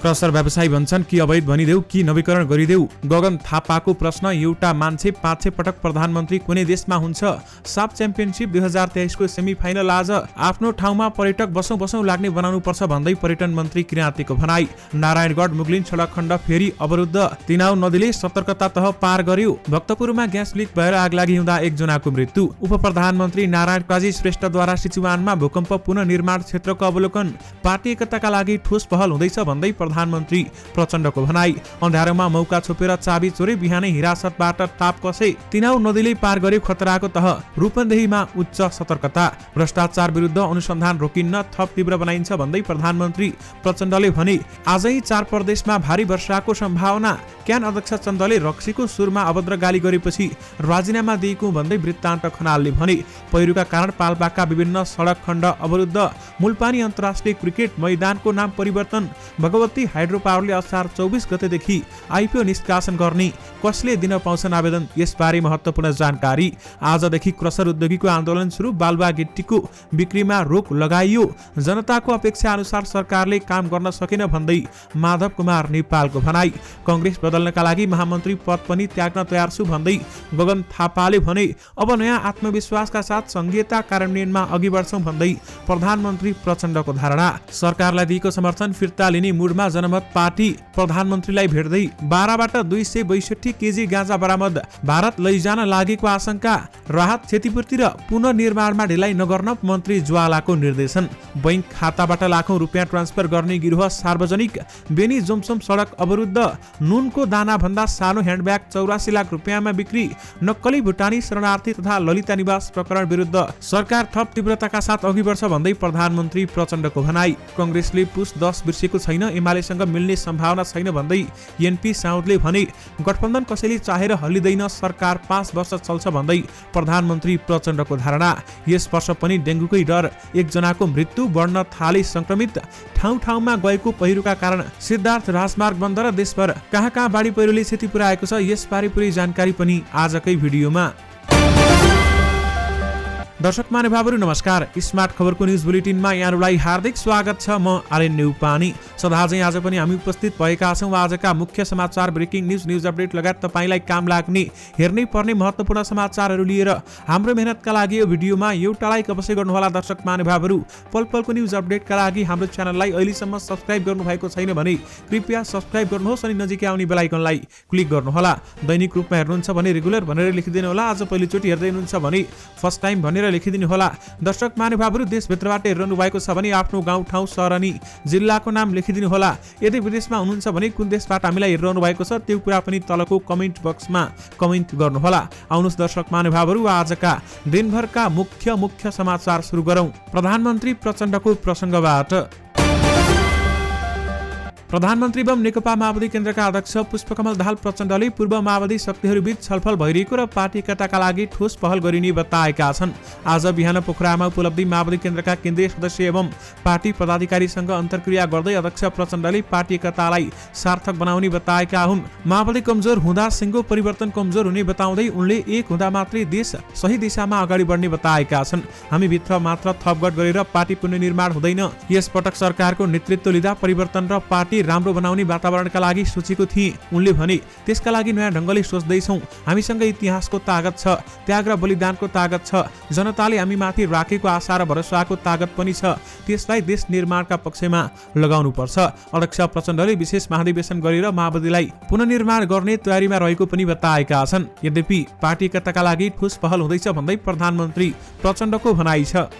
Crusher व्यवसायी भन्छन् कि अवैध भनिदेऊ कि नवीकरण गरिदेऊ। गगन थापाको प्रश्न, एउटा मान्छे 500 पटक प्रधानमन्त्री कुनै देशमा हुन्छ? साफ च्याम्पियनशिप 2023 को सेमिफाइनल आज। आफ्नो ठाउँमा पर्यटक बसौं लाग्ने बनाउनु पर्छ भन्दै पर्यटन मन्त्री किराँतीको भनाई। नारायणगढ मुगलिन सडक खण्ड फेरि अवरुद्ध, तिनाउ नदीले सतर्कता तह पार गर्यो। भक्तपुरमा ग्यास लिक भएर आगलागी हुँदा 1 जनाको मृत्यु। उप प्रधानमन्त्री नारायण काजी श्रेष्ठद्वारा सिचुवानमा भूकम्प पुनर्निर्माण क्षेत्रको अवलोकन। पार्टी एकताका लागि ठोस पहल हुँदैछ भन्दै प्रधानमन्त्री प्रचण्डको भनाई। अँध्यारोमा मौका छोपेर चाबी चोरे, बिहानै हिरासतबाट टाप कसे। तिनाउ नदीले पार गर्यो खतराको तह, रूपन्देहीमा उच्च सतर्कता। भ्रष्टाचार विरुद्ध अनुसन्धान रोकिन्न, थप तीव्र बनाइन्छ भन्दै प्रधानमन्त्री प्रचण्डले भने। आजै 4 प्रदेशमा भारी वर्षाको सम्भावना। क्यान अध्यक्ष चन्दले रक्सीको सुरमा अभद्र गाली गरेपछि राजीनामा दिएको भन्दै वृत्तान्त खनालले भने। पहिरोका कारण पाल्पाका विभिन्न सडक खण्ड अवरुद्ध। मुलपानी अन्तर्राष्ट्रिय क्रिकेट मैदानको नाम परिवर्तन। भगवती हाइड्रो पावरले असार 24 गतेदेखि आइपिओ निष्कासन गर्ने, कसले दिन पाउँछन् आवेदन? यसबारे महत्त्वपूर्ण जानकारी। आजदेखि क्रसर उद्योगीको आन्दोलन सुरु, बालुवा गिट्टीको बिक्रीमा रोक लगाइयो। जनताको अपेक्षा अनुसार सरकारले काम गर्न सकेन भन्दै माधव कुमार नेपालको भनाई। कांग्रेस बदल्नका लागि महामन्त्री पद पनि त्याग्न तयार छु भन्दै गगन थापाले भने। अब नयाँ आत्मविश्वासका साथ संघीयता कार्यान्वयनमा अघि बढ्छौं भन्दै प्रधानमन्त्री प्रचण्डको धारणा। सरकारलाई दिएको समर्थन फिर्ता लिने मुडमा जनमत पार्टी। प्रधानमन्त्रीलाई भेट्दै 12बाट 262 केजी गाँजा बरामद। भारत लैजान लागेको आशंका। राहत क्षतिपूर्ति र पुनर्निर्माणमा ढिलाइ नगर्न मन्त्री ज्वालाको निर्देशन। बैंक खाताबाट लाखौं रुपियाँ ट्रान्सफर गर्ने गिरोह सार्वजनिक। बेनी जोमसोम सडक अवरुद्ध। नुनको दाना भन्दा सानो ह्यान्डब्याग 84 लाख रुपियाँमा बिक्री। नक्कली भुटानी शरणार्थी तथा ललिता निवास प्रकरण विरुद्ध सरकार थप तीव्रताका साथ अघि बढ्छ भन्दै प्रधानमन्त्री प्रचण्डको भनाई। कांग्रेसले पुस 10 बिर्सेको छैन, एमालेसँग मिल्ने सम्भावना छैन भन्दै एनपी साउदले भने। गठबन्धन कसैले चाहेर हल्लिँदैन, सरकार 5 वर्ष चल्छ भन्दै प्रधानमन्त्री प्रचण्डको धारणा। यस वर्ष पनि डेङ्गुकै डर, 1 जनाको मृत्यु बढ्न थाले। संक्रमित ठाउँ-ठाउँमा गएको पहिरोका कारण सिद्धार्थ राजमार्ग बन्द र देशभर कहाँ बाढी पहिरोले क्षति पुर्याएको छ, यसबारे पुरै जानकारी पनि आजकै भिडियोमा। दर्शक महानुभावहरू नमस्कार, स्मार्ट खबरको न्युज बुलेटिनमा यहाँहरूलाई हार्दिक स्वागत छ। म आर्यन न्युपानी। सदाझै आज पनि हामी उपस्थित भएका छौँ आजका मुख्य समाचार, ब्रेकिङ न्युज अपडेट लगायत तपाईलाई काम लाग्ने हेर्नै पर्ने महत्त्वपूर्ण समाचारहरू लिएर हाम्रो मेहनतका लागि यो भिडियोमा एउटा लाइक अवश्य गर्नुहोला। दर्शक महानुभावहरू, पलपलको न्युज अपडेटका लागि हाम्रो च्यानललाई अहिलेसम्म सब्स्क्राइब गर्नुभएको छैन भने कृपया सब्स्क्राइब गर्नुहोस् अनि नजिकै आउने बेल आइकनलाई क्लिक गर्नुहोला। दैनिक रूपमा हेर्नुहुन्छ भने रेगुलर भनेर लेखिदिनु होला। आज पहिलोचोटि हेर्दै हुनुहुन्छ भने फर्स्ट टाइम भनेर लेखिदिनु होला। दर्शक महानुभावहरू, देशभित्रबाट हेरिरहनु भएको छ भने आफ्नो गाउँ ठाउँ सहर अनि जिल्लाको नाम लेखिदिनु होला। यदि विदेशमा हुनुहुन्छ भने कुन देशबाट हामीलाई हेरिरहनु भएको छ त्यो कुरा पनि तलको कमेन्ट बक्समा कमेन्ट गर्नुहोला। आउनुहोस् दर्शक महानुभावहरू, आजका दिनभरका मुख्य समाचार सुरु गरौँ प्रधानमन्त्री प्रचण्डको प्रसङ्गबाट। प्रधानमन्त्री एवं नेकपा माओवादी केन्द्रका अध्यक्ष पुष्पकमल दाहाल प्रचण्डले पूर्व माओवादी शक्तिहरूबीच छलफल भइरहेको र पार्टी एकताका लागि ठोस पहल गरिने बताएका छन्। आज बिहान पोखरामा उपलब्धि माओवादी केन्द्रका केन्द्रीय सदस्य एवं पार्टी पदाधिकारीसँग अन्तर्क्रिया गर्दै अध्यक्ष प्रचण्डले पार्टी एकतालाई सार्थक बनाउने बताएका हुन्। माओवादी कमजोर हुँदा सिङ्गो परिवर्तन कमजोर हुने बताउँदै उनले एक हुँदा मात्रै देश सही दिशामा अगाडि बढ्ने बताएका छन्। हामी भित्र मात्र थपगढ गरेर पार्टी पुनर्निर्माण हुँदैन। यस पटक सरकारको नेतृत्व लिँदा परिवर्तन र पार्टी राम्रो बनाउने वातावरणका लागि सोचेको थिएँ, उनले भने। त्यसका लागि नयाँ ढङ्गले सोच्दैछौँ। हामीसँग इतिहासको तागत छ, त्याग र बलिदानको तागत छ, जनताले हामी माथि राखेको आशा र भरोसाको तागत पनि छ। त्यसलाई देश निर्माणका पक्षमा लगाउनु पर्छ। अध्यक्ष प्रचण्डले विशेष महाधिवेशन गरेर माओवादीलाई पुनर्निर्माण गर्ने तयारीमा रहेको पनि बताएका छन्। यद्यपि पार्टी एकताका लागि ठोस पहल हुँदैछ भन्दै प्रधानमन्त्री प्रचण्डको भनाइ छ।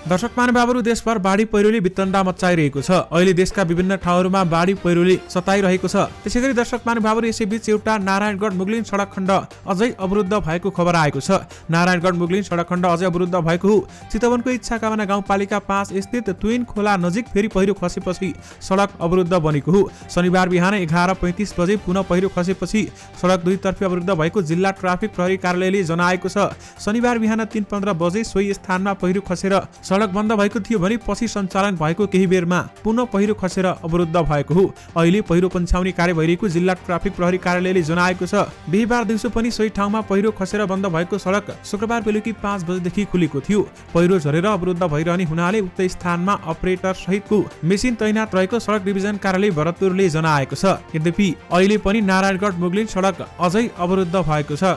दर्शक महानुभावहरू, देशभर बाढी पहिरोले वितण्डा मच्चाइरहेको छ। अहिले देशका विभिन्न ठाउँहरूमा बाढी पहिरोले सताइरहेको छ। त्यसैगरी दर्शक महानुभावहरू, यसैबीच एउटा नारायणगढ मुगलिन सडक खण्ड अझै अवरुद्ध भएको खबर आएको छ। नारायणगढ मुगलिन सडक खण्ड अझै अवरुद्ध भएको हो। चितवनको इच्छाकामना गाउँपालिका 5 स्थित तुइन खोला नजिक फेरि पहिरो खसेपछि सडक अवरुद्ध बनेको हो। शनिबार बिहान 11:35 बजे पुनः पहिरो खसेपछि सडक दुईतर्फी अवरुद्ध भएको जिल्ला ट्राफिक प्रहरी कार्यालयले जनाएको छ। शनिबार बिहान 3:15 बजे सोही स्थानमा पहिरो खसेर सडक बन्द भएको थियो भने पछि सञ्चालन भएको केही बेरमा पुनः पहिरो खसेर अवरुद्ध भएको हो। अहिले पहिरो पन्छाउने कार्य भइरहेको जिल्ला ट्राफिक प्रहरी कार्यालयले जनाएको छ। बिहीबार दिउँसो पनि सोही ठाउँमा पहिरो खसेर बन्द भएको सडक शुक्रबार बेलुकी 5 बजेदेखि खुलेको थियो। पहिरो झरेर अवरुद्ध भइरहने हुनाले उक्त स्थानमा अपरेटर सहितको मेसिन तैनात रहेको सडक डिभिजन कार्यालय भरतपुरले जनाएको छ। यद्यपि अहिले पनि नारायणगढ मुगलिन सडक अझै अवरुद्ध भएको छ।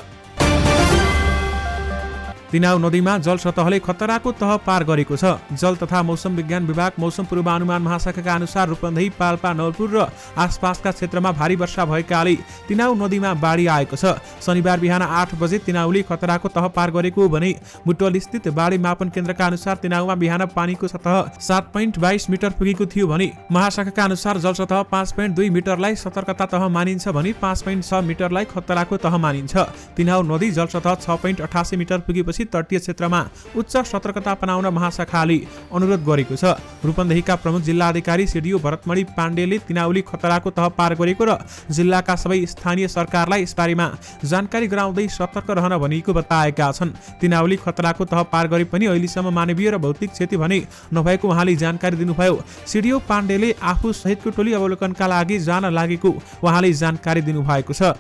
तिनाउ नदीमा जल सतहले खतराको तह पार गरेको छ। जल तथा मौसम विज्ञान विभाग मौसम पूर्वानुमान महाशाखाका अनुसार रूपन्देही, पाल्पा, नवलपुर र आसपासका क्षेत्रमा भारी वर्षा भएकाले तिनाउ नदीमा बाढी आएको छ। शनिबार बिहान 8 बजे तिनाउले खतराको तह पार गरेको भने बुटवल स्थित बाढी मापन केन्द्रका अनुसार तिनाउमा बिहान पानीको सतह 7.22 मिटर पुगेको थियो भने महाशाखाका अनुसार जल सतह 5.2 मिटरलाई सतर्कता तह मानिन्छ भने 5.6 मिटरलाई खतराको तह मानिन्छ। तिनाउ नदी जल सतह 6.88 मिटर पुगेपछि तटीय क्षेत्रमा उच्च सतर्कता अपनाउन महाशाखाले अनुरोध गरेको छ। रूपन्देहीका प्रमुख जिल्ला अधिकारी सिडिओ भरतमणि पाण्डेले तिनाउली खतराको तह पार गरेको र जिल्लाका सबै स्थानीय सरकारलाई यसबारेमा जानकारी गराउँदै सतर्क रहन भनिएको बताएका छन्। तिनाउली खतराको तह पार गरे पनि अहिलेसम्म मानवीय र भौतिक क्षति भने नभएको उहाँले जानकारी दिनुभयो। सिडिओ पाण्डेले आफू सहितको टोली अवलोकनका लागि जान लागेको उहाँले जानकारी दिनुभएको छ।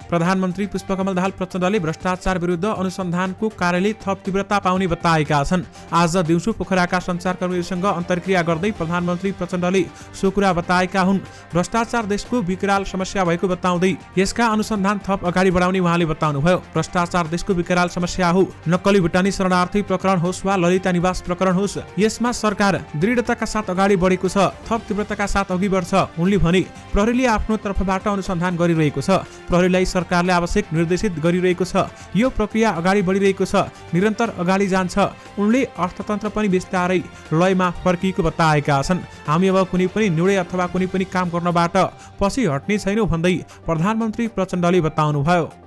प्रधानमन्त्री पुष्पकमल दाहाल प्रचण्डले भ्रष्टाचार विरुद्ध अनुसन्धानको कार्यले थप तीव्रता पाउने बताएका छन्। आज दिउँसो पोखराका सञ्चारकर्मीहरूसँग अन्तर्क्रिया गर्दै प्रधानमन्त्री प्रचण्डले सो कुरा बताएका हुन्। भ्रष्टाचार देशको विकराल समस्या भएको बताउँदै यसका अनुसन्धान थप अगाडि बढाउने उहाँले बताउनुभयो। भ्रष्टाचार देशको विकराल समस्या हो। नक्कली भुटानी शरणार्थी प्रकरण होस् वा ललिता निवास प्रकरण होस्, यसमा सरकार दृढताका साथ अगाडि बढेको छ, थप तीव्रताका साथ अघि बढ्छ। उनले भने प्रहरीले आफ्नो तर्फबाट अनुसन्धान गरिरहेको छ। प्रहरीलाई सरकारले आवश्यक निर्देशित गरिरहेको छ। यो प्रक्रिया अगाडि बढिरहेको छ, निरन्तर अगाडि जान्छ। उनले अर्थतन्त्र पनि विस्तारै लयमा फर्किएको बताएका छन्। हामी अब कुनै पनि निर्णय अथवा कुनै पनि काम गर्नबाट पछि हट्ने छैनौँ भन्दै प्रधानमन्त्री प्रचण्डले बताउनुभयो।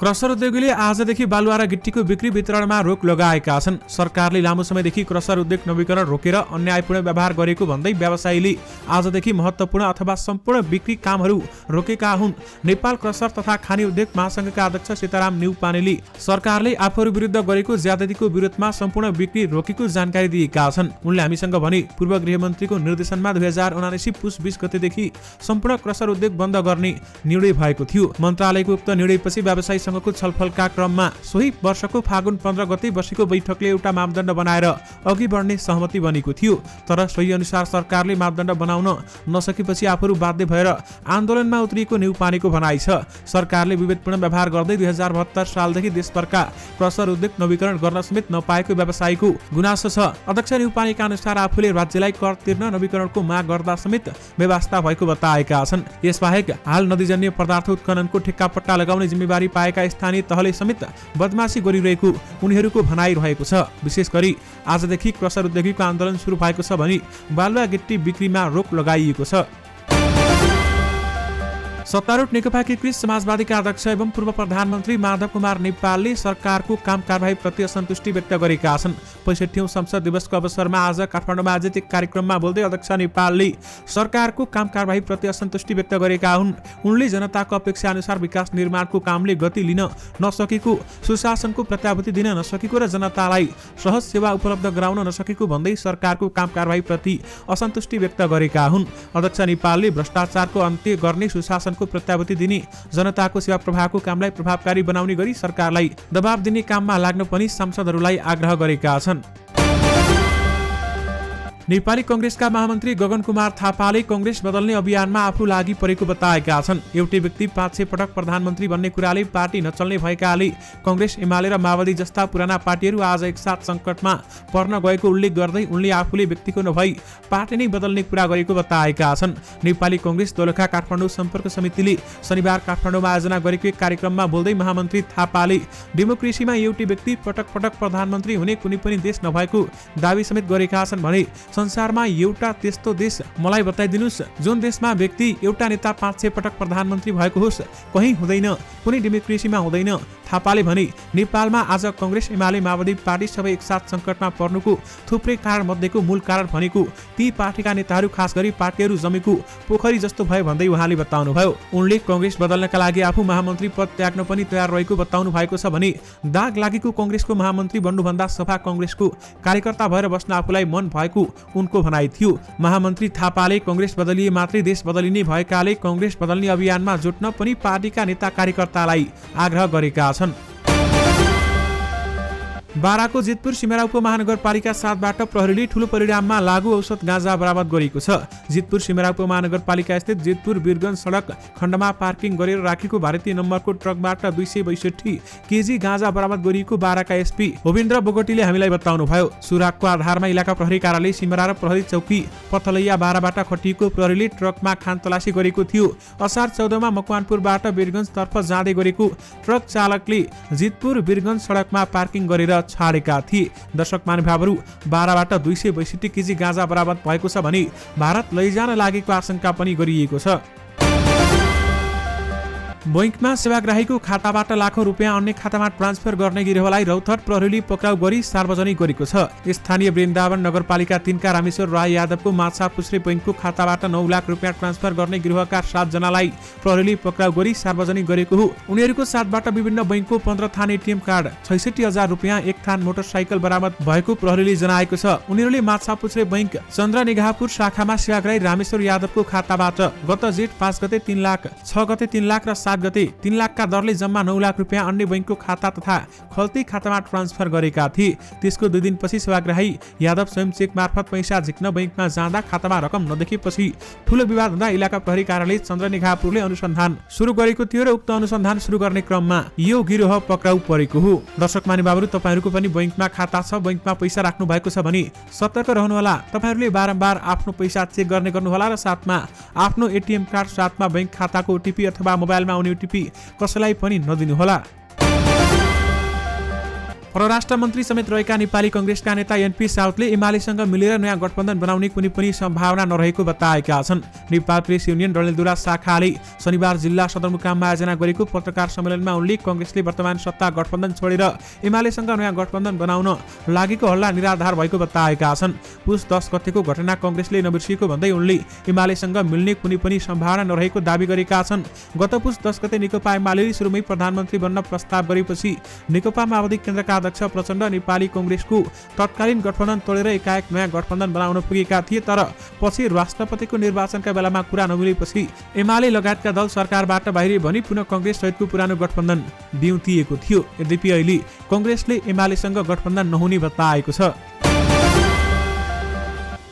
क्रसर उद्योगीले आजदेखि बालुवा र गिट्टीको बिक्री वितरणमा रोक लगाएका छन्। सरकारले लामो समयदेखि क्रसर उद्योग नवीकरण रोकेर अन्यायपूर्ण व्यवहार गरेको भन्दै व्यवसायीले आजदेखि महत्त्वपूर्ण अथवा सम्पूर्ण बिक्री कामहरू रोकेका हुन्। नेपाल क्रसर तथा खानी उद्योग महासंघका अध्यक्ष सीताराम न्युपानेले सरकारले आफूहरू विरुद्ध गरेको ज्यादतीको विरोधमा सम्पूर्ण बिक्री रोकेको जानकारी दिएका छन्। उनले हामीसँग भने पूर्व गृहमन्त्रीको निर्देशनमा 2079 पुस 20 गतेदेखि सम्पूर्ण क्रसर उद्योग बन्द गर्ने निर्णय भएको थियो। मन्त्रालयको उक्त निर्णयपछि व्यवसायी को छलफलका क्रममा सोही वर्षको फागुन 15 गते बसेको बैठकले एउटा मापदण्ड बनाएर अघि बढ्ने सहमति बनेको थियो। तर सोही अनुसार सरकारले मापदण्ड बनाउन नसकेपछि आफूहरू बाध्य भएर आन्दोलनमा उत्रिएको न्युपानेको भनाइ छ। सरकारले विवेकपूर्ण व्यवहार गर्दै 2072 सालदेखि देशभरका क्रसर उद्योग नवीकरण गर्न समेत नपाएको व्यवसायीको गुनासो छ। अध्यक्ष न्युपानेका अनुसार आफूले राज्यलाई कर तिर्न नवीकरणको माग गर्दा समेत व्यवस्था भएको बताएका छन्। यसबाहेक हाल नदीजन्य पदार्थ उत्खननको ठेक्कापट्टा लगाउने जिम्मेवारी पाएका स्थानीय तहले समेत बदमाशी गरिरहेको उनीहरूको भनाइ रहेको छ। विशेष गरी आजदेखि क्रसर उद्योगीको आन्दोलन सुरु भएको छ भने बालुवा गिट्टी बिक्रीमा रोक लगाइएको छ। सत्तारूढ नेकपा एकीकृत समाजवादीका अध्यक्ष एवं पूर्व प्रधानमन्त्री माधव कुमार नेपालले सरकारको काम कारबाही प्रति असन्तुष्टि व्यक्त गरेका छन्। 65औं संसद दिवसको अवसरमा आज काठमाडौँमा आयोजित एक कार्यक्रममा बोल्दै अध्यक्ष नेपालले सरकारको काम कारबाही प्रति असन्तुष्टि व्यक्त गरेका हुन्। उनले जनताको अपेक्षा अनुसार विकास निर्माणको कामले गति लिन नसकेको, सुशासनको प्रत्याभूति दिन नसकेको र जनतालाई सहज सेवा उपलब्ध गराउन नसकेको भन्दै सरकारको काम कारबाही प्रति असन्तुष्टि व्यक्त गरेका हुन्। अध्यक्ष नेपालले भ्रष्टाचारको अन्त्य गर्ने, सुशासनको प्रत्याभूति दिने, जनताको सेवा प्रवाहको कामलाई प्रभावकारी बनाउने गरी सरकारलाई दबाब दिने काममा लाग्न पनि सांसदहरूलाई आग्रह गरेका छन्। नेपाली कांग्रेसका महामन्त्री गगन कुमार थापाले कांग्रेस बदल्ने अभियानमा आफू लागि परेको बताएका छन्। एउटै व्यक्ति 500 पटक प्रधानमन्त्री बन्ने कुराले पार्टी नचल्ने भएकाले कांग्रेस, एमाले र माओवादी जस्ता पुराना पार्टीहरू आज एकसाथ संकटमा पर्न गएको उल्लेख गर्दै उनले आफूले व्यक्तिको नभई पार्टी नै बदल्ने कुरा गरेको बताएका छन्। नेपाली कांग्रेस दोलखा काठमाडौँ सम्पर्क समितिले शनिबार काठमाडौँमा आयोजना गरेको एक कार्यक्रममा बोल्दै महामन्त्री थापाले डेमोक्रेसीमा एउटै व्यक्ति पटक पटक प्रधानमन्त्री हुने कुनै पनि देश नभएको दावी समेत गरेका छन् भने संसारमा एउटा त्यस्तो देश मलाई बताइदिनुस् जुन देशमा व्यक्ति एउटा नेता 500 पटक प्रधानमन्त्री भएको होस्। कहीँ हुँदैन, कुनै डेमोक्रेसीमा हुँदैन। थापाले भने नेपालमा आज कांग्रेस एमाले माओवादी पार्टी सबै एकसाथ संकटमा पर्नुको थुप्रै कारण मध्येको मूल कारण भनेको ती पार्टीका नेताहरू खास गरी पार्टीहरू जमेको पोखरी जस्तो भयो भन्दै उहाँले बताउनुभयो। उनले कांग्रेस बदल्नका लागि आफू महामन्त्री पद त्याग्न पनि तयार रहेको बताउनु भएको छ भने दाग लागेको कांग्रेसको महामन्त्री बन्नुभन्दा सफा कांग्रेसको कार्यकर्ता भएर बस्न आफूलाई मन भएको उनको भनाइ थियो। महामन्त्री थापाले कांग्रेस बदलिए मात्रै देश बदलिने भएकाले कांग्रेस बदल्ने अभियानमा जुट्न पनि पार्टीका नेता कार्यकर्तालाई आग्रह गरेका छन्। बाराको जितपुर सिमेरा उपमहानगरपालिका 7बाट प्रहरीले ठूलो परिणाममा लागू औषध गाँजा बरामद गरेको छ। जितपुर सिमेरा उपमहानगरपालिका स्थित जितपुर वीरगञ्ज सडक खण्डमा पार्किङ गरेर राखेको भारतीय नम्बरको ट्रकबाट 262 केजी गाँजा बरामद गरिएको बाराका एसपी होविन्द्र बोगटीले हामीलाई बताउनुभयो। सुरागको आधारमा इलाका प्रहरी कार्यालय सिमेरा र प्रहरी चौकी पथलैया बाराबाट खटिएको प्रहरीले ट्रकमा खानतलासी गरेको थियो। असार 14 मा मकवानपुरबाट वीरगञ्ज तर्फ जाँदै गरेको ट्रक चालकले जितपुर वीरगञ्ज सडकमा पार्किङ गरेर छाडेका थिए। दर्शक महानुभावहरू, बाराबाट 262 केजी गाँजा बरामद भएको छ भने भारत लैजान लागेको आशंका पनि गरिएको छ। बैंकमा सेवाग्राहीको खाताबाट लाखौं रुपियाँ अन्य खातामा ट्रान्सफर गर्ने गिरोहलाई रौतहट प्रहरीले पक्राउ गरी सार्वजनिक गरेको छ। स्थानीय वृन्दावन नगरपालिका 3 का रामेश्वर राय यादवको माछापुछ्रे बैंकको खाताबाट 9 लाख रुपियाँ ट्रान्सफर गर्ने गिरोहका 7 जनालाई प्रहरीले पक्राउ गरी सार्वजनिक गरेको हो। उनीहरूको साथबाट विभिन्न बैंकको 15 थान एटीएम कार्ड, 66,000 रुपियाँ, 1 थान मोटरसाइकल बरामद भएको प्रहरीले जनाएको छ। उनीहरूले माछापुछ्रे बैंक चन्द्रनिगाहपुर शाखामा सेवाग्राही रामेश्वर यादवको खाताबाट गत जेठ 5 गते 3 लाख, 6 गते 3 लाख र 7 गते 3 लाखका दरले जम्मा 9 लाख रुपियाँ अन्य बैंकको खाता तथा खल्ती खातामा ट्रान्सफर गरेका थिए। त्यसको 2 दिनपछि सेवाग्राही यादव स्वयं चेक मार्फत पैसा झिक्न बैंकमा जाँदा खातामा रकम नदेखेपछि ठूलो विवाद हुँदा इलाका प्रहरी कार्यालय चन्द्रनिगाहपुरले अनुसन्धान सुरु गरेको थियो र उक्त अनुसन्धान सुरु गर्ने क्रममा यो गिरोह पक्राउ परेको हो। दर्शक महानुभावहरू, तपाईहरूको पनि बैंकमा खाता छ, बैंकमा पैसा राख्नु भएको छ भने सतर्क रहनुहोला। तपाईहरूले बारम्बार आफ्नो पैसा चेक गर्ने गर्नुहोला र साथमा आफ्नो एटीएम कार्ड, साथमा बैंक खाताको ओटीपी अथवा मोबाइलमा आउने ओटीपी कसैलाई पनि नदिनुहोला। परराष्ट्र मन्त्री समेत रहेका नेपाली कांग्रेसका नेता एनपी साउथले एमालेसँग मिलेर नयाँ गठबन्धन बनाउने कुनै पनि सम्भावना नरहेको बताएका छन्। नेपाल प्रेस युनियन डडेलधुरा शाखाले शनिबार जिल्ला सदरमुकाममा आयोजना गरेको पत्रकार सम्मेलनमा उनले कांग्रेसले वर्तमान सत्ता गठबन्धन छोडेर एमालेसँग नयाँ गठबन्धन बनाउन लागेको हल्ला निराधार भएको बताएका छन्। पुस 10 गतेको घटना कांग्रेसले नबिर्सिएको भन्दै उनले एमालेसँग मिल्ने कुनै पनि सम्भावना नरहेको दाबी गरेका छन्। गत पुस 10 गते नेकपा एमालेले सुरुमै प्रधानमन्त्री बन्न प्रस्ताव गरेपछि नेकपा माओवादी केन्द्रका अध्यक्ष प्रचण्ड नेपाली कांग्रेसको तत्कालीन गठबन्धन तोडेर एकाएक नयाँ गठबन्धन बनाउन पुगेका थिए, तर पछि राष्ट्रपतिको निर्वाचनका बेलामा कुरा नमिलेपछि एमाले लगायतका दल सरकारबाट बाहिरिए भने पुनः कांग्रेस सहितको पुरानो गठबन्धन बिउतिएको थियो। यद्यपि अहिले कांग्रेसले एमालेसँग गठबन्धन नहुने बताएको छ।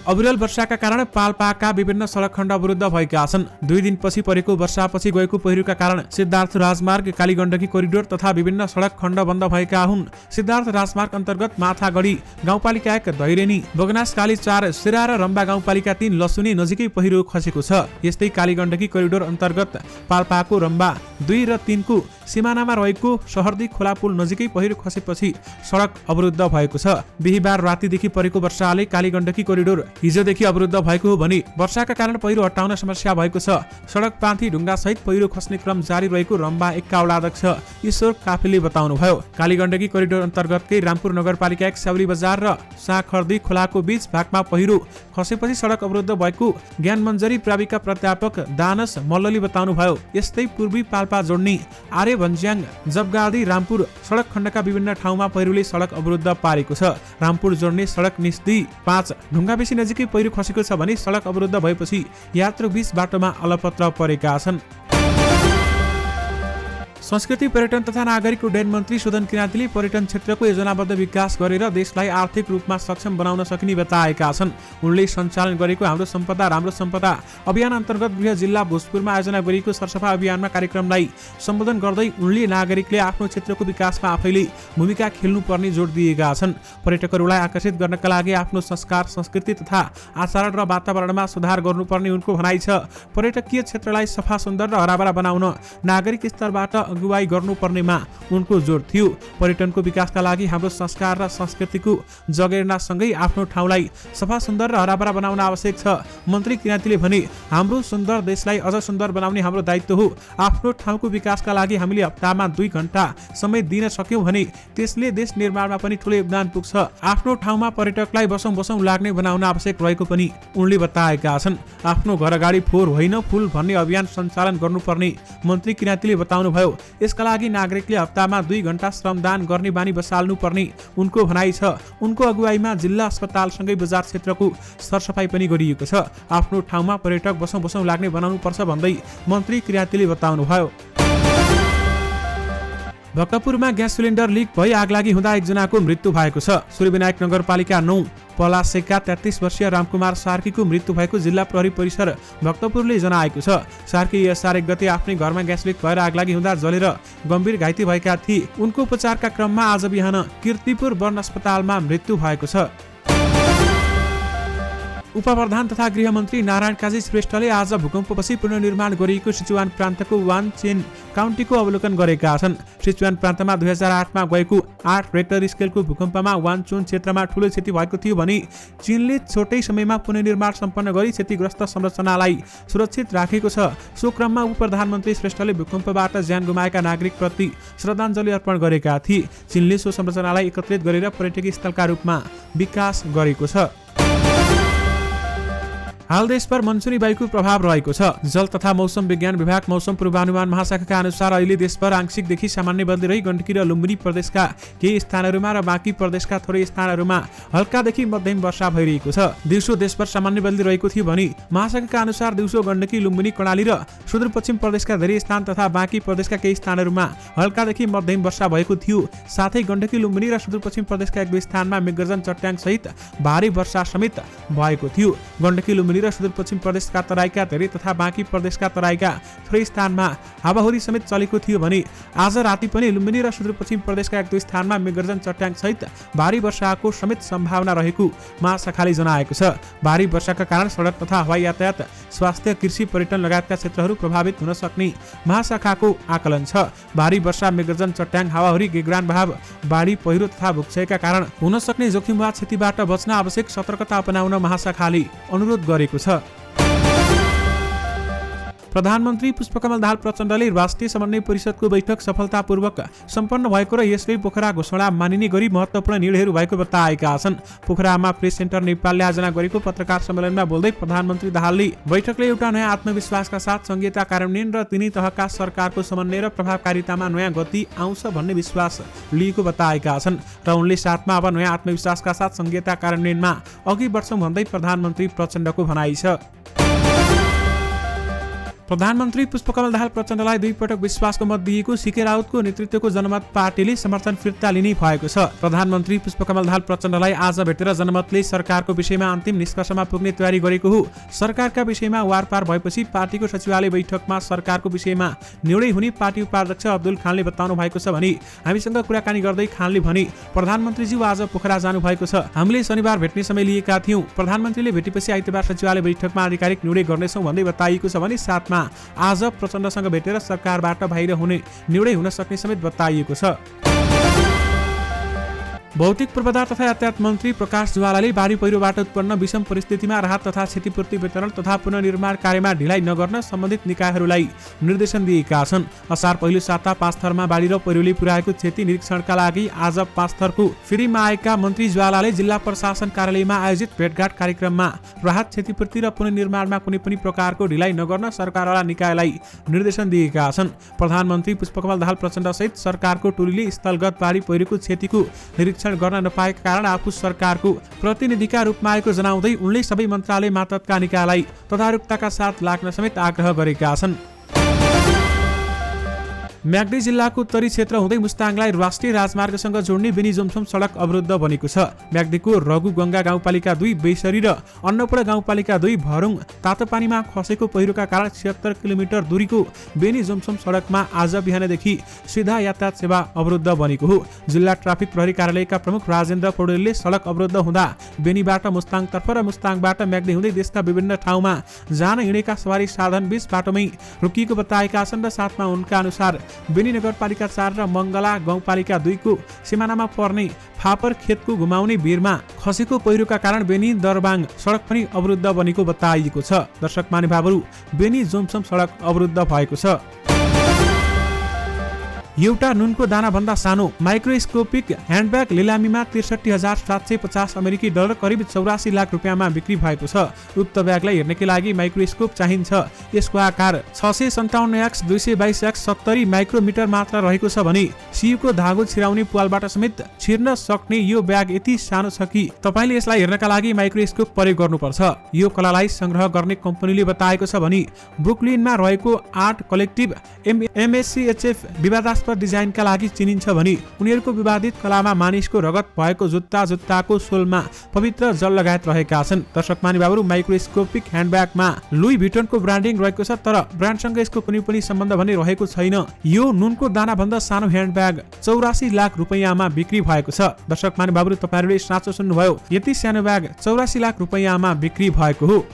अविरल वर्षाका कारण पाल्पाका विभिन्न सडक खण्ड अवरुद्ध भएका छन्। 2 दिनपछि परेको वर्षापछि गएको पहिरोका कारण सिद्धार्थ राजमार्ग, कालीगण्डकी कोरिडोर तथा विभिन्न सडक खण्ड बन्द भएका हुन्। सिद्धार्थ राजमार्ग अन्तर्गत माथागढी गाउँपालिका 1 दैरेनी, बगनासकाली 4, सिरा र रम्बा गाउँपालिका 3 लसुनी नजिकै पहिरो खसेको छ। यस्तै कालीगण्डकी कोरिडोर अन्तर्गत पाल्पाको रम्बा 2 र 3 को सिमानामा रहेको सहरदी खोला पुल नजिकै पहिरो खसेपछि सडक अवरुद्ध भएको छ। बिहीबार रातिदेखि परेको वर्षाले कालीगण्डकी कोरिडोर हिजोदेखि अवरुद्ध भएको हो भने वर्षाका कारण पहिरो हटाउन समस्या भएको छ। सडक पान्थी ढुङ्गा सहित पहिरो खस्ने क्रम जारी रहेको रम्बा 1 का वडा अध्यक्ष ईश्वर काफेले बताउनुभयो। कालीगण्डकी कोरिडोर अन्तर्गतकै रामपुर नगरपालिका 1 स्याउली बजार र साखर्दी खोलाको बीच भागमा पहिरो खसेपछि सडक अवरुद्ध भएको ज्ञानमञ्जरी प्राविका प्राध्यापक दानस मल्लले बताउनुभयो। यस्तै पूर्वी पाल्पा जोड्ने आर्य भन्ज्याङ जबगादी रामपुर सडक खण्डका विभिन्न ठाउँमा पहिरोले सडक अवरुद्ध पारेको छ। रामपुर जोड्ने सडक निस्दी 5 ढुङ्गाबेसी नजिकै पहिरो खसेको छ भने सडक अवरुद्ध भएपछि यात्रु बीच बाटोमा अलपत्र परेका छन्। संस्कृति पर्यटन तथा नागरिक उड्डयन मन्त्री सुदन किराँतीले पर्यटन क्षेत्रको योजनाबद्ध विकास गरेर देशलाई आर्थिक रूपमा सक्षम बनाउन सकिने बताएका छन्। उनले सञ्चालन गरेको हाम्रो सम्पदा राम्रो सम्पदा अभियान अन्तर्गत गृह जिल्ला भोजपुरमा आयोजना गरिएको सरसफा अभियानमा कार्यक्रमलाई सम्बोधन गर्दै उनले नागरिकले आफ्नो क्षेत्रको विकासमा आफैले भूमिका खेल्नुपर्ने जोड दिएका छन्। पर्यटकहरूलाई आकर्षित गर्नका लागि आफ्नो संस्कार, संस्कृति तथा आचरण र वातावरणमा सुधार गर्नुपर्ने उनको भनाइ छ। पर्यटकीय क्षेत्रलाई सफा, सुन्दर र हराभरा बनाउन नागरिक स्तरबाट अगुवाई गर्नुपर्नेमा उनको जोड थियो। पर्यटनको विकासका लागि हाम्रो संस्कार र संस्कृतिको जगेर्नासँगै आफ्नो ठाउँलाई सफा सुन्दर र हराभरा बनाउन आवश्यक छ। मन्त्री किराँतीले भने, हाम्रो सुन्दर देशलाई अझ सुन्दर बनाउने हाम्रो दायित्व हो। आफ्नो ठाउँको विकासका लागि हामीले हप्तामा 2 घण्टा समय दिन सक्यौं भने त्यसले देश निर्माणमा पनि ठूलो योगदान पुग्छ। आफ्नो ठाउँमा पर्यटकलाई बसौं लाग्ने बनाउन आवश्यक रहेको पनि उनले बताएका छन्। आफ्नो घर अगाडि फोहोर होइन फूल भन्ने अभियान सञ्चालन गर्नुपर्ने मन्त्री किराँतीले बताउनुभयो। यसका लागि नागरिकले हप्तामा 2 घण्टा श्रमदान गर्ने बानी बसाल्नु पर्ने उनको भनाइ छ। उनको अगुवाईमा जिल्ला अस्पतालसँगै बजार क्षेत्रको सरसफाई पनि गरिएको छ। आफ्नो ठाउँमा पर्यटक बसौं लाग्ने बनाउनु पर्छ भन्दै मन्त्री किराँतीले बताउनुभयो। भक्तपुरमा ग्यास सिलिन्डर लिक भई आगलागी हुँदा एकजनाको मृत्यु भएको छ। सूर्यविनायक नगरपालिका 9 पलासेका 33 वर्षीय रामकुमार सार्कीको मृत्यु भएको जिल्ला प्रहरी परिसर भक्तपुरले जनाएको छ। सार्की असार 1 गते आफ्नै घरमा ग्यास लिक भएर आगलागी हुँदा जलेर गम्भीर घाइते भएका थिए। उनको उपचारका क्रममा आज बिहान कीर्तिपुर वन अस्पतालमा मृत्यु भएको छ। उपप्रधान तथा गृहमन्त्री नारायण काजी श्रेष्ठले आज भूकम्पपछि पुनर्निर्माण गरिएको सिचुवान प्रान्तको वानचेन काउन्टीको अवलोकन गरेका छन्। सिचुवान प्रान्तमा 2008 मा गएको 8 रेक्टर स्केलको भूकम्पमा वानचोन क्षेत्रमा ठूलो क्षति भएको थियो भने चीनले छोटै समयमा पुनर्निर्माण सम्पन्न गरी क्षतिग्रस्त संरचनालाई सुरक्षित राखेको छ। सो क्रममा उपप्रधानमन्त्री श्रेष्ठले भूकम्पबाट ज्यान गुमाएका नागरिकप्रति श्रद्धाञ्जली अर्पण गरेका थिए। चीनले सो संरचनालाई एकत्रित गरेर पर्यटकीय स्थलका रूपमा विकास गरेको छ। हाल देशभर मनसुनी वायुको प्रभाव रहेको छ। जल तथा मौसम विज्ञान विभाग मौसम पूर्वानुमान महाशाखाका अनुसार अहिले देशभर आंशिकदेखि सामान्य बन्दै रही गण्डकी र लुम्बिनी प्रदेशका केही स्थानहरूमा र बाँकी प्रदेशका थोरै स्थानहरूमा हल्कादेखि मध्यम वर्षा भइरहेको छ। दिउँसो देशभर सामान्य बन्दै रहेको थियो भने महाशाखाका अनुसार दिउँसो गण्डकी लुम्बिनी कर्णाली र सुदूरपश्चिम प्रदेशका धेरै स्थान तथा बाँकी प्रदेशका केही स्थानहरूमा हल्कादेखि मध्यम वर्षा भएको थियो। साथै गण्डकी लुम्बिनी र सुदूरपश्चिम प्रदेशका 1-2 स्थानमा मेघगर्जन चट्याङ सहित भारी वर्षा समेत भएको थियो। गण्डकी लुम्बिनी र सुदूरपश्चिम प्रदेशका तराईका धेरै तथा बाँकी प्रदेशका तराईका थोरै स्थानमा हावाहुरी समेत चलेको थियो भने आज राति पनि लुम्बिनी र सुदूरपश्चिम प्रदेशका 1-2 स्थानमा मेघगर्जन चट्याङ सहित भारी वर्षाको समेत सम्भावना रहेको महाशाखाले जनाएको छ। भारी वर्षाका कारण सडक तथा हवाई यातायात, स्वास्थ्य, कृषि, पर्यटन लगायतका क्षेत्रहरू प्रभावित हुन सक्ने महाशाखाको आकलन छ। भारी वर्षा, मेघगर्जन चट्याङ, हावाहुरी, गेगरान भाव, बाढी, पहिरो तथा भूक्षयका कारण हुन सक्ने जोखिम वा क्षतिबाट बच्न आवश्यक सतर्कता अपनाउन महाशाखाले अनुरोध गरेको छ। प्रधानमन्त्री पुष्पकमल दाहाल प्रचण्डले राष्ट्रिय समन्वय परिषदको बैठक सफलतापूर्वक सम्पन्न भएको र यसले पोखरा घोषणा मानिने गरी महत्त्वपूर्ण निर्णयहरू भएको बताएका छन्। पोखरामा प्रेस सेन्टर नेपालले आयोजना गरेको पत्रकार सम्मेलनमा बोल्दै प्रधानमन्त्री दाहालले बैठकले एउटा नयाँ आत्मविश्वासका साथ संघीयता कार्यान्वयन र तिनै तहका सरकारको समन्वय र प्रभावकारितामा नयाँ गति आउँछ भन्ने विश्वास लिएको बताएका छन् र उनले साथमा अब नयाँ आत्मविश्वासका साथ संघीयता कार्यान्वयनमा अघि बढ्छौं भन्दै प्रधानमन्त्री प्रचण्डको भनाइ छ। प्रधानमन्त्री पुष्पकमल दाहाल प्रचण्डलाई 2 पटक विश्वासको मत दिएको सीके राउतको नेतृत्वको जनमत पार्टीले समर्थन फिर्ता लिने भएको छ। प्रधानमन्त्री पुष्पकमल दाहाल प्रचण्डलाई आज भेटेर जनमतले सरकारको विषयमा अन्तिम निष्कर्षमा पुग्ने तयारी गरेको हो। सरकारका विषयमा वारपार भएपछि पार्टीको सचिवालय बैठकमा सरकारको विषयमा निर्णय हुने पार्टी उपाध्यक्ष अब्दुल खानले बताउनु भएको छ भने हामीसँग कुराकानी गर्दै खानले भने प्रधानमन्त्रीज्यू आज पोखरा जानु भएको छ। हामीले शनिबार भेट्ने समय लिएका थियौं। प्रधानमन्त्रीले भेटेपछि आइतबार सचिवालय बैठकमा आधिकारिक निर्णय गर्नेछौं भन्दै बताइएको छ भने साथमा आज प्रचण्डसँग भेटेर सरकारबाट बाहिर हुने निर्णय हुन सक्ने समेत बताइएको छ। भौतिक पूर्वाधार तथा यातायात मन्त्री प्रकाश ज्वालाले बाढी पहिरोबाट उत्पन्न विषम परिस्थितिमा राहत तथा क्षतिपूर्ति वितरण तथा पुनर्निर्माण कार्यमा ढिलाइ नगर्न सम्बन्धित निकायहरूलाई निर्देशन दिएका छन्। असार पहिलो साता पाँचथरमा बाढी र पहिरोले पुर्याएको क्षति निरीक्षणका लागि आज पाँचथरको फेरीमा आएका मन्त्री ज्वालाले जिल्ला प्रशासन कार्यालयमा आयोजित भेटघाट कार्यक्रममा राहत क्षतिपूर्ति र पुनर्निर्माणमा कुनै पनि प्रकारको ढिलाइ नगर्न सरकारवाला निकायलाई निर्देशन दिएका छन्। प्रधानमन्त्री पुष्पकमल दाहाल प्रचण्ड सहित सरकारको टोलीले स्थलगत बाढी पहिरोको क्षतिको निरीक्षण गर्न नपाएका कारण आफू सरकारको प्रतिनिधिका रूपमा आएको जनाउँदै उनले सबै मन्त्रालय मातहतका निकायलाई तदारुकताका साथ लाग्न समेत आग्रह गरेका छन्। म्याग्दी जिल्लाको उत्तरी क्षेत्र हुँदै मुस्ताङलाई राष्ट्रिय राजमार्गसँग जोड्ने बेनी जोमसोम सडक अवरुद्ध बनेको छ। म्याग्दीको रघुगङ्गा गाउँपालिका 2 बेसरी र अन्नपूर्ण गाउँपालिका 2 भरुङ तातोपानीमा खसेको पहिरोका कारण 76 किलोमिटर दूरीको बेनी जोमसोम सडकमा आज बिहानदेखि सिधा यातायात सेवा अवरुद्ध बनेको हो। जिल्ला ट्राफिक प्रहरी कार्यालयका प्रमुख राजेन्द्र पौडेलले सडक अवरुद्ध हुँदा बेनीबाट मुस्ताङतर्फ र मुस्ताङबाट म्याग्दी हुँदै देशका विभिन्न ठाउँमा जान हिँडेका सवारी साधन बीच बाटोमै रोकिएको बताएका छन् र साथमा उनका अनुसार बेनी नगरपालिका 4 र मङ्गला गाउँपालिका 2 को सिमानामा पर्ने फापर खेतको घुमाउने भिरमा खसेको पहिरोका कारण बेनी दरबाङ सडक पनि अवरुद्ध बनेको बताइएको छ। दर्शक महानुभावहरू, बेनी जोमसम सडक अवरुद्ध भएको छ। एउटा नुनको दाना भन्दा सानो माइक्रोस्कोपिक ह्यान्डब्याग लिलामीमा ६३,७५० अमेरिकी डलर करिब 84 लाख रुपियाँमा बिक्री भएको छ। उक्त ब्यागलाई हेर्नकै लागि माइक्रोस्कोप चाहिन्छ। यसको आकार 657x 222x 70 माइक्रोमिटर मात्र रहेको छ भने सियुको धागो छिराउने प्वालबाट समेत छिर्न सक्ने यो ब्याग यति सानो छ कि तपाईले यसलाई हेर्नका लागि माइक्रोस्कोप प्रयोग गर्नुपर्छ। यो कलालाई संग्रह गर्ने कम्पनीले बताएको छ भने ब्रुकलिनमा रहेको आर्ट कलेक्टिभ MSCHF विवादास्पद डिजाइनका लागि चिनिन्छ भने उनीहरूको विवादित कलामा मानिसको रगत भएको जुत्ताको सोलमा पवित्र जल लगायत रहेका छन्। दर्शक महानुभावहरू, माइक्रोस्कोपिक ह्यान्डब्यागमा लुई भिटनको ब्रान्डिङ रहेको छ, तर ब्रान्डसँग यसको कुनै पनि सम्बन्ध भने रहेको छैन। यो नुनको दाना भन्दा सानो ह्यान्डब्याग 84 लाख रुपैयाँमा बिक्री भएको छ। दर्शक महानुभावहरू, तपाईहरूले साँचो सुन्नुभयो, यति सानो ब्याग 84 लाख रुपैयाँमा बिक्री भएको हो।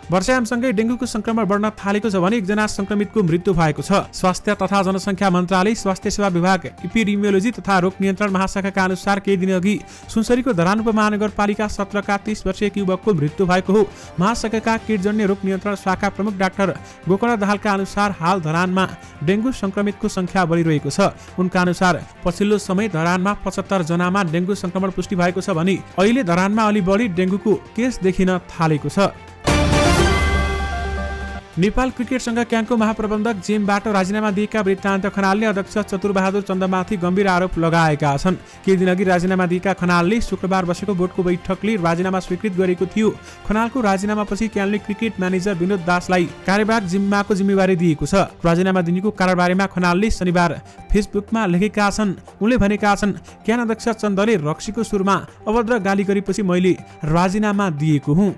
वर्षायामसँगै डेङ्गुको संक्रमण बढ्न थालेको छ भने एकजना संक्रमितको मृत्यु भएको छ। स्वास्थ्य तथा जनसङ्ख्या मन्त्रालय, स्वास्थ्य सेवा विभाग, एपिडेमियोलोजी तथा रोग नियन्त्रण महाशाखाका अनुसार केही दिनअघि सुनसरीको धरान उपमहानगरपालिका 17 का 30 वर्षीय युवकको मृत्यु भएको हो। महाशाखाका कीटजन्य रोग नियन्त्रण शाखा प्रमुख डाक्टर गोकर्ण दाहालका अनुसार हाल धरानमा डेङ्गु संक्रमितको संख्या बढिरहेको छ। उनका अनुसार पछिल्लो समय धरानमा 75 जनामा डेङ्गु संक्रमण पुष्टि भएको छ भने अहिले धरानमा अलि बढी डेङ्गुको केस देखिन थालेको छ। नेपाल क्रिकेट संघ क्यानको महाप्रबन्धक जिमबाट राजीनामा दिएका वृत्तान्त खनालले अध्यक्ष चतुरबहादुर चन्दमाथि गम्भीर आरोप लगाएका छन्। केही दिनअघि राजीनामा दिएका खनालले शुक्रबार बसेको बोर्डको बैठकले राजीनामा स्वीकृत गरेको थियो। खनालको राजीनामापछि क्यानले क्रिकेट म्यानेजर विनोद दासलाई कार्यवाहक जिम्माको जिम्मेवारी दिएको छ। राजीनामा दिनेको कारणबारेमा खनालले शनिबार फेसबुकमा लेखेका छन्। उनले भनेका छन्, क्यान अध्यक्ष चन्दले रक्सीको सुरमा अभद्र गाली गरेपछि मैले राजीनामा दिएको हुँ।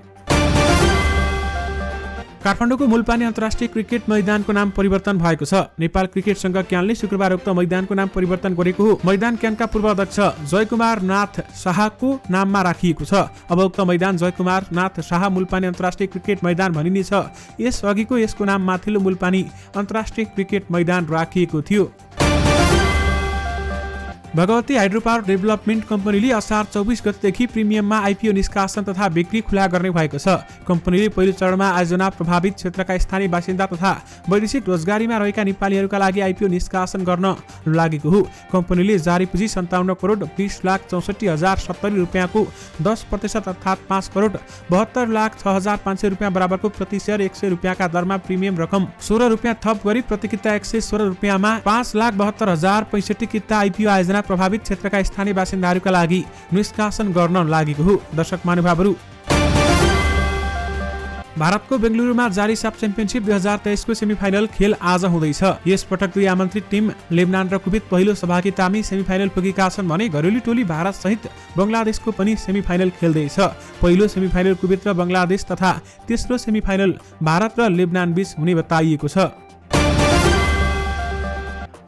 काठमाडौँको मुलपानी अन्तर्राष्ट्रिय क्रिकेट मैदानको नाम परिवर्तन भएको छ। नेपाल क्रिकेट संघ क्यानले शुक्रबार उक्त मैदानको नाम परिवर्तन गरेको हो। मैदान क्यानका पूर्व अध्यक्ष जयकुमार नाथ शाहको नाममा राखिएको छ। अब उक्त मैदान जयकुमार नाथ शाह मुलपानी अन्तर्राष्ट्रिय क्रिकेट मैदान भनिनेछ। यस अघिको यसको नाम माथिल्लो मुलपानी अन्तर्राष्ट्रिय क्रिकेट मैदान राखिएको थियो। भगवती हाइड्रोपावर डेभलपमेन्ट कम्पनीले असार 24 गतेदेखि प्रिमियममा आइपिओ निष्कासन तथा बिक्री खुला गर्ने भएको छ। कम्पनीले पहिलो चरणमा आयोजना प्रभावित क्षेत्रका स्थानीय बासिन्दा तथा वैदेशिक रोजगारीमा रहेका नेपालीहरूका लागि आइपिओ निष्कासन गर्न लागेको हो। कम्पनीले जारी पुँजी 57 करोड 20,64,070 रुपियाँको 10% अर्थात् 5 करोड 72,06,500 रुपियाँ बराबरको प्रति शेयर 100 रुपियाँका दरमा प्रिमियम रकम 16 रुपियाँ थप गरी प्रति किता 116 रुपियाँमा 5,72,065 किता आइपिओ आयोजना प्रभावित क्षेत्रका स्थानीय बासिन्दाहरूका लागि निष्कासन गर्न लागेको हो। दर्शक महानुभावहरू, भारतको बेंगलुरुमा जारी साफ च्याम्पियनशिप 2023 को सेमिफाइनल खेल आज हुँदैछ। यस पटक दुई आमन्त्रित टिम लेबनान र कुवेत पहिलो सहभागितामै सेमिफाइनल पुगेका छन् भने घरेलु टोली भारत सहित बंगलादेशको पनि सेमिफाइनल खेल्दैछ। पहिलो सेमिफाइनल कुवेत र बंगलादेश तथा तेस्रो सेमिफाइनल भारत र लेबनान बीच हुने बताइएको छ।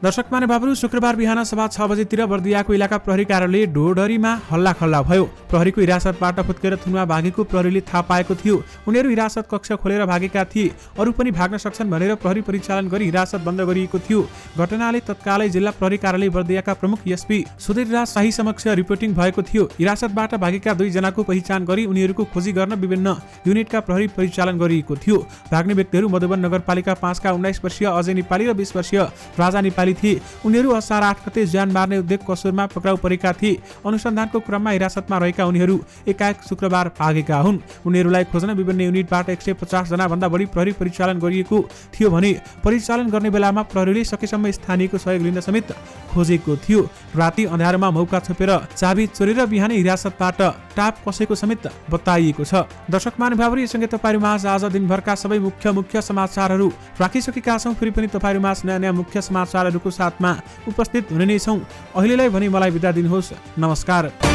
दर्शक महानुभावहरू, शुक्रबार बिहान सभा 6 बजेतिर बर्दियाको इलाका प्रहरी कार्यालय ढोढरीमा हल्लाखल्ला भयो। प्रहरीको हिरासतबाट फुत्केर थुनमा भागेको प्रहरीले थाहा पाएको थियो। उनीहरू हिरासत कक्ष खोलेर भागेका थिए। अरू पनि भाग्न सक्छन् भनेर प्रहरी परिचालन गरी हिरासत बन्द गरिएको थियो। घटनाले तत्कालै जिल्ला प्रहरी कार्यालय बर्दियाका प्रमुख एसपी सुधीरराज शाही समक्ष रिपोर्टिङ भएको थियो। हिरासतबाट भागेका 2 जनाको पहिचान गरी उनीहरूको खोजी गर्न विभिन्न युनिटका प्रहरी परिचालन गरिएको थियो। भाग्ने व्यक्तिहरू मधुबन नगरपालिका 5 का 19 वर्षीय अजय नेपाली र 20 वर्षीय राजा नेपाली थिए। उनीहरू असार 8 गते ज्यान मार्ने उद्योग कसुरमा पक्राउ परेका थिए। अनुसन्धानको क्रममा हिरासतमा रहेका उनीहरू एकाएक शुक्रबार भागेका हुन्। उनीहरूलाई खोज्न विभिन्न युनिटबाट 150 जना भन्दा बढी प्रहरी परिचालन गरिएको थियो भने परिचालन गर्ने बेलामा प्रहरीले सकेसम्म स्थानीयको सहयोग लिन समेत खोजेको थियो। राति अँध्यारोमा मौका छोपेर चाबी चोरेर बिहानै हिरासतबाट टाप कसेको समेत बताइएको छ। दर्शक महानुभावहरू, यससँगै तपाईहरुमा आज दिनभरका सबै मुख्य समाचारहरू राखिसकेका छौं। फेरि पनि तपाईहरुमा नयाँ मुख्य समाचारहरूको साथमा उपस्थित हुने नै छौं। अहिलेलाई भने मलाई बिदा दिनुहोस्। नमस्कार।